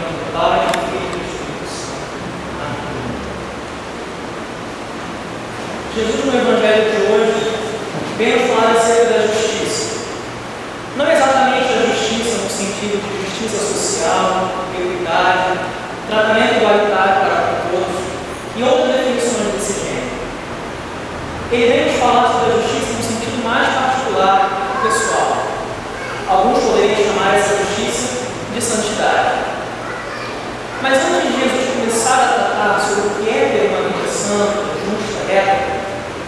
nome do Pai, do Filho e do Espírito Santo. Amém. Jesus, no Evangelho de hoje, veio falar acerca da justiça. Não exatamente a justiça no sentido de justiça social, equidade, tratamento igualitário para todos e outras definições desse gênero. Ele veio nos falar sobre a justiça no sentido mais particular e pessoal. Alguns poderiam chamar essa justiça de santidade. Mas antes de Jesus começar a tratar sobre o que é ter uma vida santa, justa, reta,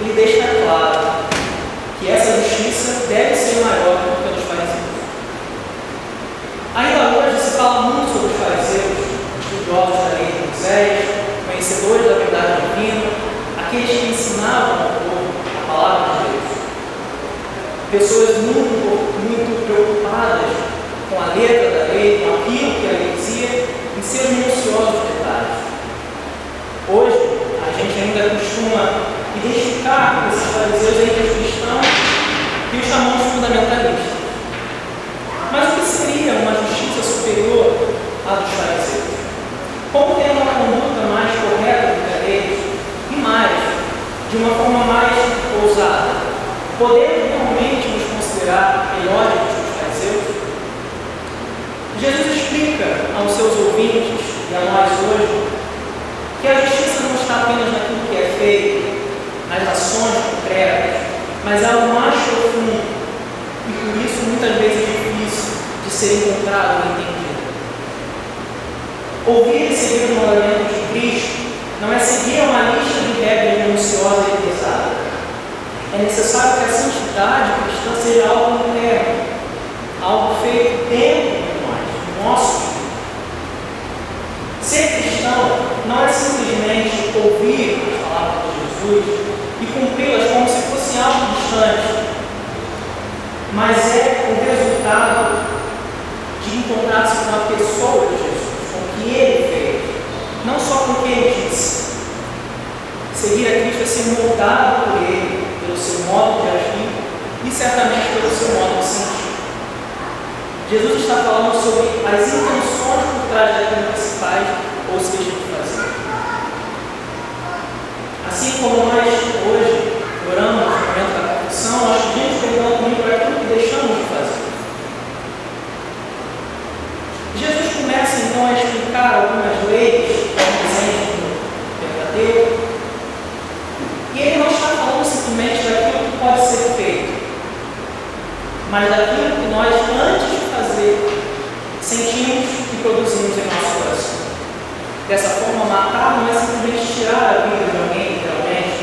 ele deixa claro que essa justiça deve ser maior do que a dos fariseus. Ainda hoje se fala muito sobre os fariseus, estudiosos da lei de Moisés, conhecedores da verdade divina, aqueles que ensinavam ao povo a palavra de Deus. Pessoas muito preocupadas com a letra da lei, com aquilo que a lei dizia, em seus minuciosos detalhes. Hoje, a gente ainda costuma identificar esses fariseus entre os cristãos e os chamamos fundamentalistas. Mas o que seria uma justiça superior à dos fariseus? Como ter uma conduta mais correta do que a deles e mais, de uma forma mais ousada? Podemos realmente nos considerar melhores do que os fariseus? Jesus explica aos seus ouvintes e a nós hoje que a justiça não está apenas naquilo que é feito, nas ações concretas, mas é algo mais profundo e por isso muitas vezes é difícil de ser encontrado ou entendido. Ouvir e seguir o mandamento de Cristo não é seguir uma lista de regras minuciosa e pesada. É necessário que a santidade cristã seja algo interno, algo feito dentro de nós, do nosso espírito. Ser cristão não é simplesmente ouvir as palavras de Jesus e cumpri-las como se fosse algo distante, mas é o resultado de encontrar-se com a pessoa de Jesus, com o que Ele fez, não só com o que Ele disse. Seguir a Cristo é ser moldado por Ele, pelo seu modo de agir e certamente pelo seu modo de sentir. Jesus está falando sobre as intenções por trás daquilo que se faz ou se deixa de fazer. Assim como nós hoje oramos no momento da confissão, nós pedimos perdão também por aquilo que deixamos de fazer. Jesus começa então a explicar algumas leis, como exemplo verdadeiro, e ele não está falando simplesmente daquilo que pode ser feito, mas daquilo que nós, antes de fazer, sentimos e produzimos em nosso coração. Dessa forma, matar não é simplesmente tirar a vida de alguém, literalmente.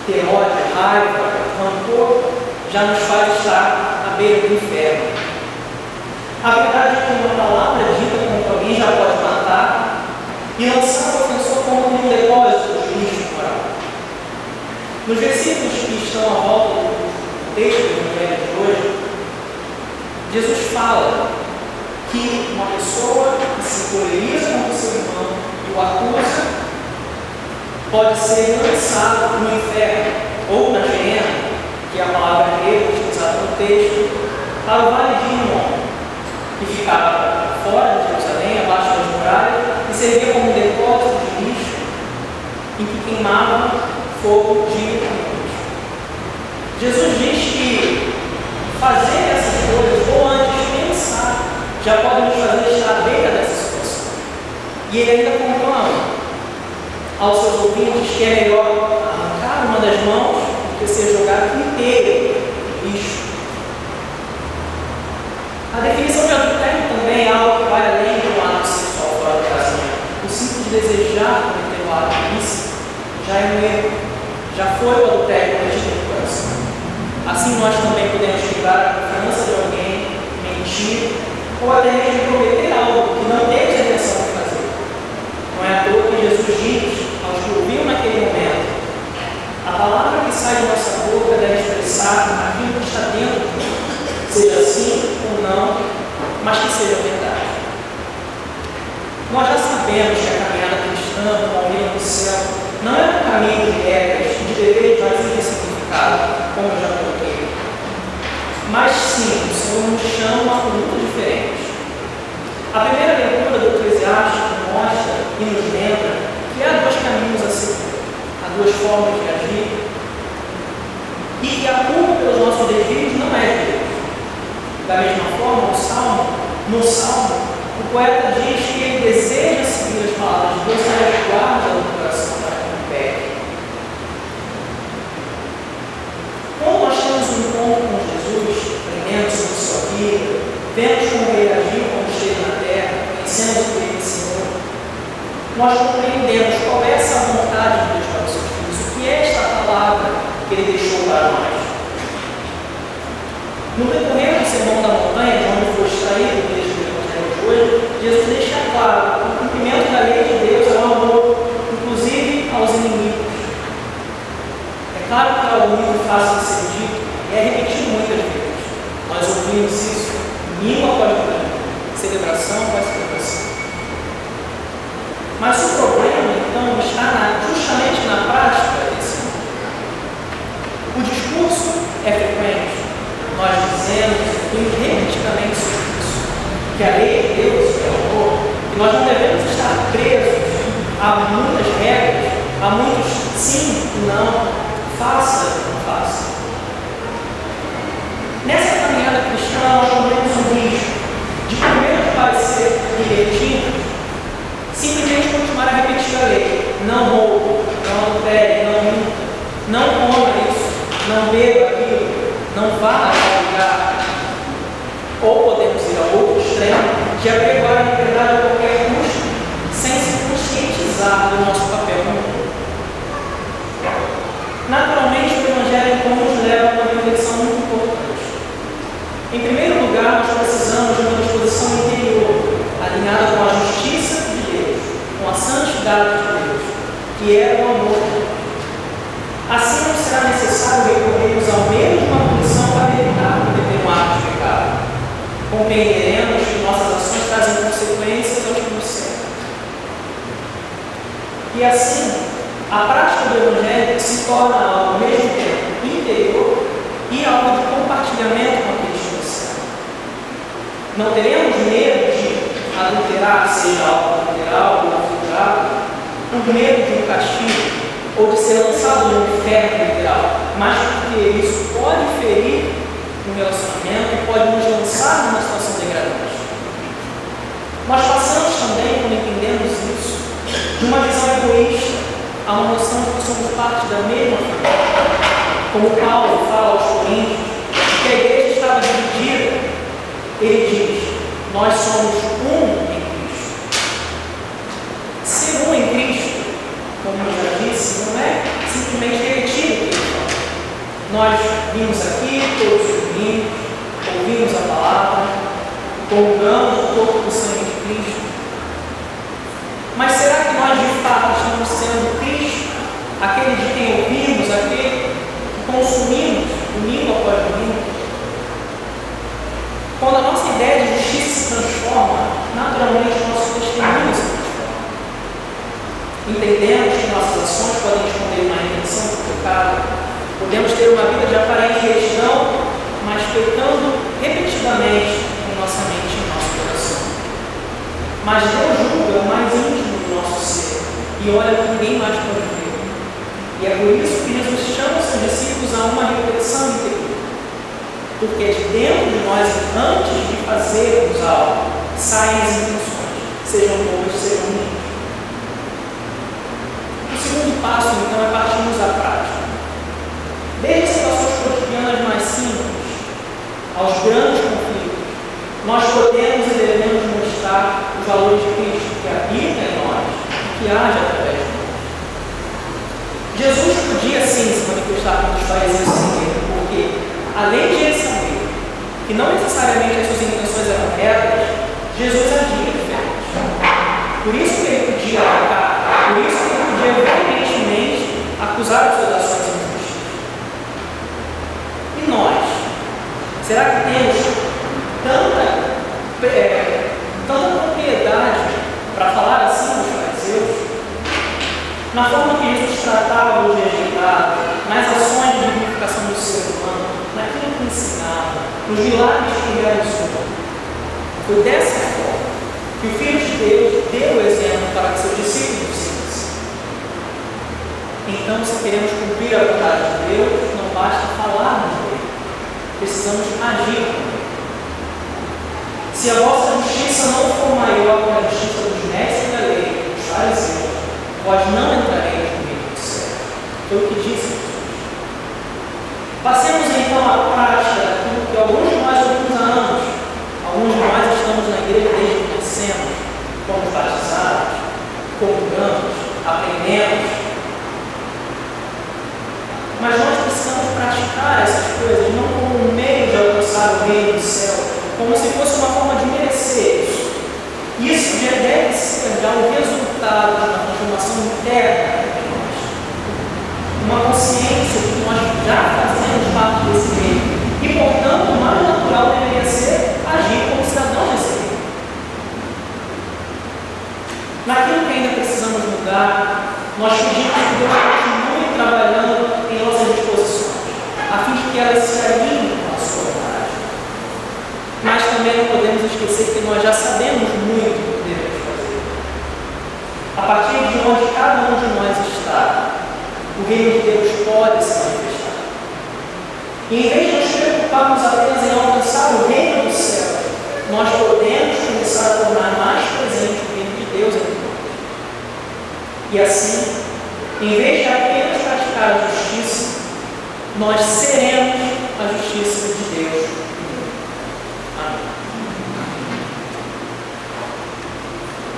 Ter ódio, raiva, rancor, já nos faz estar à beira do inferno. A verdade é que uma palavra dita contra alguém já pode matar e lançar o ofensor como um depósito de lixo moral. Nos versículos que estão à volta do texto do Evangelho de hoje, Jesus fala que uma pessoa que se polemiza com o seu irmão e o acusa pode ser lançado no inferno ou na gehenna, que é a palavra grega utilizada no texto, para o vale de Inom, que ficava fora de Jerusalém, abaixo das muralhas, e servia como um depósito de lixo em que queimava fogo dia e noite. Jesus diz que fazer essas coisas, ou antes pensar, já pode nos fazer estar à beira dessa situação. E ele ainda conclama aos seus ouvintes que é melhor arrancar uma das mãos do que ser jogado inteiro no lixo. A definição de adultério também é algo que vai além do ato sexual fora do casamento. O simples desejar cometer o ato ilícito já é um erro, já foi o adultério cometido no coração. Assim nós também podemos quebrar a confiança de alguém, mentir, ou até mesmo prometer algo que não temos a intenção de fazer. Não é à toa que Jesus diz aos que ouviram naquele momento: a palavra que sai de nossa boca deve expressar aquilo que está dentro de nós, seja sim ou não, mas que seja verdade. Nós já sabemos que a caminhada cristã, com a vida no céu, não é um caminho de regras, de deveres vazios de significado, como eu já coloquei. Mas sim, o Senhor nos chama a muito diferente. A primeira leitura do Eclesiastes que nos lembra que há dois caminhos a seguir, há duas formas de agir, e que a culpa pelos nossos desvios não é de Deus. Da mesma forma, no Salmo, o poeta diz que ele deseja seguir as palavras de Deus, mas guarda o coração para que não peque. Quando nós temos um encontro com Jesus, aprendendo sobre sua vida, vemos como ele agiu quando esteve na terra, conhecendo o que ele ensinou, nós compreendemos qual é essa vontade de Deus para os seus filhos, o que é esta palavra que ele deixou para nós. No decorrer do Sermão da Montanha, de onde foi extraído o texto do Evangelho de hoje, Jesus deixa claro que o cumprimento da lei de Deus é um amor, inclusive aos inimigos. É claro que é algo muito fácil de ser dito e é repetido muitas vezes. Nós ouvimos isso domingo após domingo, celebração após celebração. Mas o problema, então, está justamente na prática desse amor. O discurso é frequente. Nós dizemos repetidamente sobre isso, que a lei de Deus é amor, e nós não devemos estar presos a muitas regras, a muitos sim e não, faça e não faça. Nessa caminhada cristã, nós corremos um risco de primeiro parecer divertido, simplesmente continuar a repetir a lei. Não roube, não adultere, não minta, não coma isso, não beba aquilo, não vá a tal lugar. Ou podemos ir ao outro extremo de apregoar a liberdade a qualquer custo, sem se conscientizar do nosso papel no mundo. Naturalmente, o Evangelho então nos leva a uma reflexão muito importante. Em primeiro lugar, nós precisamos de uma disposição interior, alinhada com a justiça de Deus, com a santidade de Deus, que é o amor de Deus. Assim não será necessário recorrermos ao meio de uma punição para evitar cometer um ato de pecado. Compreenderemos que nossas ações trazem consequências aos que nos cercam. E assim, a prática do Evangelho se torna algo ao mesmo tempo interior e algo de compartilhamento com aqueles que nos cercam. Não teremos medo de adulterar, seja algo literal ou figurado, por medo de um castigo, ou de ser lançado no inferno literal, mas porque isso pode ferir um relacionamento e pode nos lançar numa situação degradante. Nós passamos também, quando entendemos isso, de uma visão egoísta a uma noção de que somos parte da mesma família. Como Paulo fala aos Coríntios, que a igreja estava dividida, ele diz: nós somos um em Cristo. Ser um em Cristo, como eu já disse, não é simplesmente repetir o que ele fala. Nós vimos aqui todos os domingos, ouvimos a palavra, comungamos o corpo do sangue de Cristo. Mas será que nós de fato estamos sendo Cristo, aquele de quem ouvimos, aquele que consumimos domingo após domingo? Quando a nossa ideia de justiça se transforma, naturalmente o nosso testemunho se transforma. Entendemos que nossas ações podem esconder uma intenção do pecado, podemos ter uma vida de aparente retidão, mas pecando repetidamente em nossa mente e em nosso coração. Mas Deus julga o mais íntimo do nosso ser e olha o que ninguém mais pode ver. E é por isso que Jesus chama os seus discípulos a uma reflexão interior. Porque de dentro de nós, antes de fazermos algo, saem as intenções, sejam boas, sejam ruins. O segundo passo, então, é partirmos da prática. Desde situações cotidianas mais simples aos grandes conflitos, nós podemos e devemos mostrar os valores de Cristo que habita em nós e que age através de nós. Jesus podia sim se manifestar como os fariseus seguiram, porque, além de ele saber que não necessariamente as suas intenções eram retas, Jesus agia diferente. Por isso que ele podia atacar, por isso que ele podia veementemente acusar as suas ações injustas. E nós? Será que temos tanta propriedade para falar assim dos fariseus? Na forma que Jesus tratava os rejeitados, nas ações de vivificação do ser humano, naquilo que ensinava, nos milagres que realizou. Foi dessa forma que o Filho de Deus deu o exemplo para que seus discípulos seguissem. Então, se queremos cumprir a vontade de Deus, não basta falarmos dele, precisamos agir com ele. Se a vossa justiça não for maior que a justiça dos mestres da lei, dos fariseus, vós não entrareis no reino do céu. Foi o que disse Jesus. Passemos então à prática daquilo que alguns de nós, alguns anos, alguns de nós estamos na igreja desde que nascemos, fomos batizados, comungamos, aprendemos. Mas nós precisamos praticar essas coisas não como um meio de alcançar o reino do céu, como se fosse uma forma de merecer isso. Isso já deve ser já o resultado da transformação interna de nós. Uma consciência de que nós já fazemos parte desse reino. E, portanto, o mais natural deveria ser agir como cidadão desse reino. Naquilo que ainda precisamos mudar, nós pedimos que Deus continue trabalhando em nossas disposições, a fim de que elas se alinhem com a sua vontade. Mas também não podemos esquecer que nós já sabemos muito o que devemos fazer. A partir de onde cada um de nós está, o reino de Deus pode se manifestar. E em vez de nos preocuparmos apenas em alcançar o reino do céu, nós podemos começar a tornar mais presente o reino de Deus entre nós. E assim, em vez de apenas praticar a justiça, nós seremos a justiça de Deus